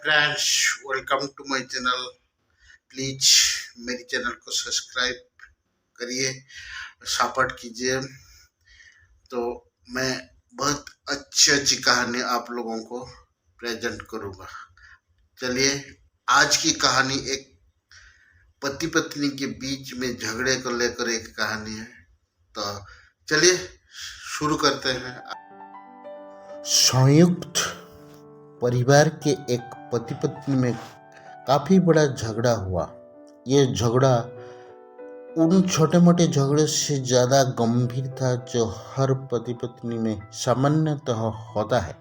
Friends, welcome to my channel. Please मेरी channel को subscribe करिए, सपोर्ट कीजिए। तो मैं बहुत अच्छी अच्छी कहानी आप लोगों को प्रेजेंट करूंगा। चलिए, आज की कहानी एक पति पत्नी के बीच में झगड़े को लेकर एक कहानी है। तो चलिए शुरू करते हैं। संयुक्त परिवार के एक पति पत्नी में काफी बड़ा झगड़ा हुआ। ये झगड़ा उन छोटे मोटे झगड़े से ज्यादा गंभीर था जो हर पति पत्नी में सामान्यतः होता है,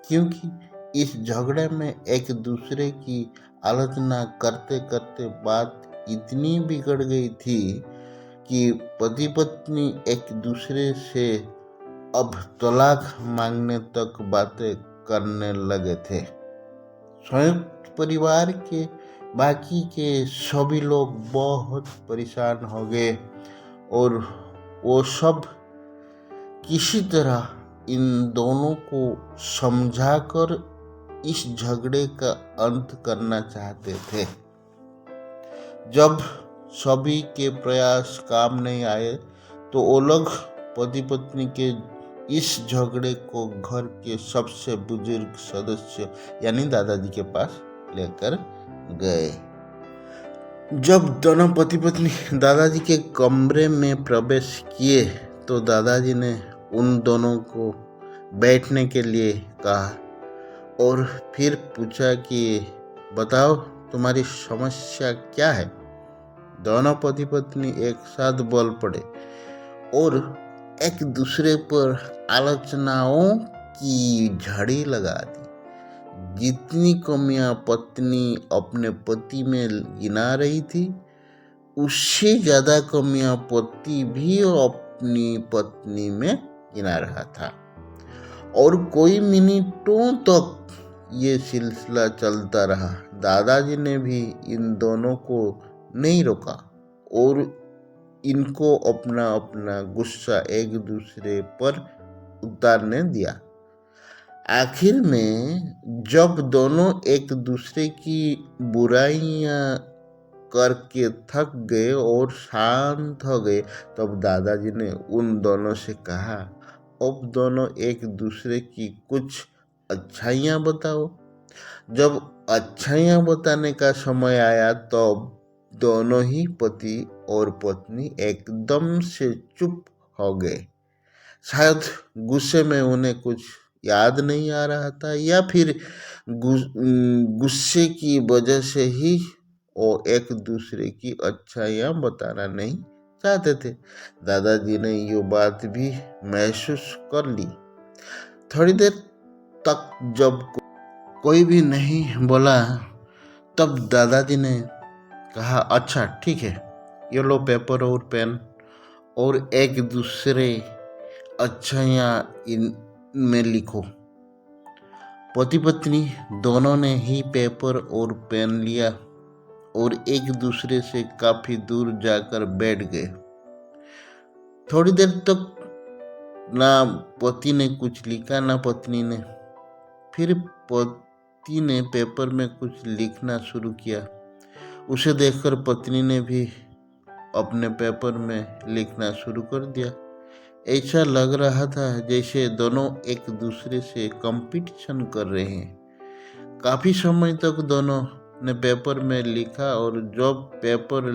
क्योंकि इस झगड़े में एक दूसरे की आलोचना करते करते बात इतनी बिगड़ गई थी कि पति पत्नी एक दूसरे से अब तलाक मांगने तक बातें करने लगे थे। संयुक्त परिवार के बाकी के सभी लोग बहुत परेशान हो गए और वो सब किसी तरह इन दोनों को समझाकर इस झगड़े का अंत करना चाहते थे। जब सभी के प्रयास काम नहीं आए तो वो लोग पति पत्नी के इस झगड़े को घर के सबसे बुजुर्ग सदस्य यानी दादाजी के पास लेकर गए। जब दोनों पति पत्नी दादाजी के कमरे में प्रवेश किए तो दादाजी ने उन दोनों को बैठने के लिए कहा और फिर पूछा कि बताओ तुम्हारी समस्या क्या है। दोनों पति पत्नी एक साथ बोल पड़े और एक दूसरे पर आलोचनाओं की झड़ी लगा दी। जितनी कमियां पत्नी अपने पति में गिना रही थी, उससे ज्यादा कमियां पति भी अपनी पत्नी में गिना रहा था। और कोई मिनटों तक ये सिलसिला चलता रहा। दादाजी ने भी इन दोनों को नहीं रोका और इनको अपना अपना गुस्सा एक दूसरे पर उतारने दिया। आखिर में जब दोनों एक दूसरे की बुराइयां करके थक गए और शांत हो गए, तब दादाजी ने उन दोनों से कहा, अब दोनों एक दूसरे की कुछ अच्छाइयां बताओ। जब अच्छाइयां बताने का समय आया तो दोनों ही पति और पत्नी एकदम से चुप हो गए। शायद गुस्से में उन्हें कुछ याद नहीं आ रहा था या फिर गुस्से की वजह से ही वो एक दूसरे की अच्छाइयां बताना नहीं चाहते थे। दादाजी ने ये बात भी महसूस कर ली। थोड़ी देर तक जब कोई भी नहीं बोला तब दादाजी ने कहा, अच्छा ठीक है, ये लो पेपर और पेन और एक दूसरे अच्छाइयाँ इनमें लिखो। पति पत्नी दोनों ने ही पेपर और पेन लिया और एक दूसरे से काफी दूर जाकर बैठ गए। थोड़ी देर तक ना पति ने कुछ लिखा ना पत्नी ने। फिर पति ने पेपर में कुछ लिखना शुरू किया। उसे देखकर पत्नी ने भी अपने पेपर में लिखना शुरू कर दिया। ऐसा लग रहा था जैसे दोनों एक दूसरे से कंपटीशन कर रहे हैं। काफी समय तक दोनों ने पेपर में लिखा और जब पेपर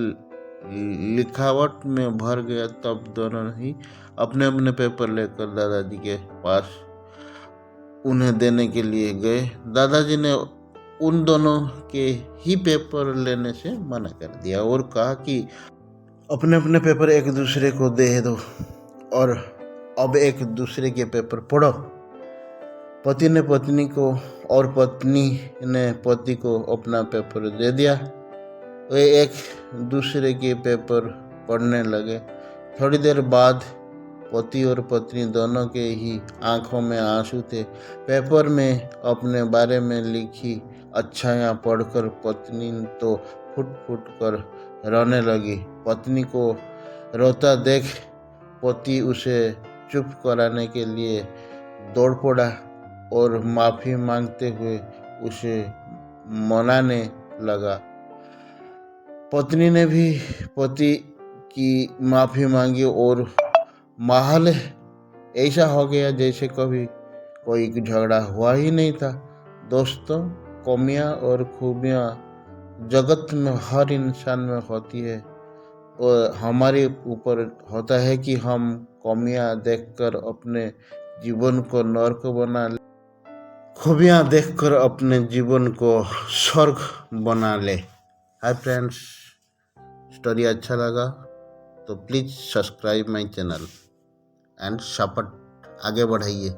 लिखावट में भर गया तब दोनों ही अपने अपने पेपर लेकर दादाजी के पास उन्हें देने के लिए गए। दादाजी ने उन दोनों के ही पेपर लेने से मना कर दिया और कहा कि अपने अपने पेपर एक दूसरे को दे दो और अब एक दूसरे के पेपर पढ़ो। पति ने पत्नी को और पत्नी ने पति को अपना पेपर दे दिया। वे एक दूसरे के पेपर पढ़ने लगे। थोड़ी देर बाद पति और पत्नी दोनों के ही आंखों में आंसू थे। पेपर में अपने बारे में लिखी अच्छाइयाँ पढ़कर पत्नी तो फुट फुट कर रोने लगी। पत्नी को रोता देख पति उसे चुप कराने के लिए दौड़ पड़ा और माफ़ी मांगते हुए उसे मनाने लगा। पत्नी ने भी पति की माफ़ी मांगी और माहौल ऐसा हो गया जैसे कभी कोई झगड़ा हुआ ही नहीं था। दोस्तों, कमियां और खूबियां जगत में हर इंसान में होती है और हमारे ऊपर होता है कि हम कमियां देखकर अपने जीवन को नर्क बना ले, खूबियां देखकर अपने जीवन को स्वर्ग बना ले। हाय फ्रेंड्स, स्टोरी अच्छा लगा तो please subscribe my channel and support आगे बढ़ाइए।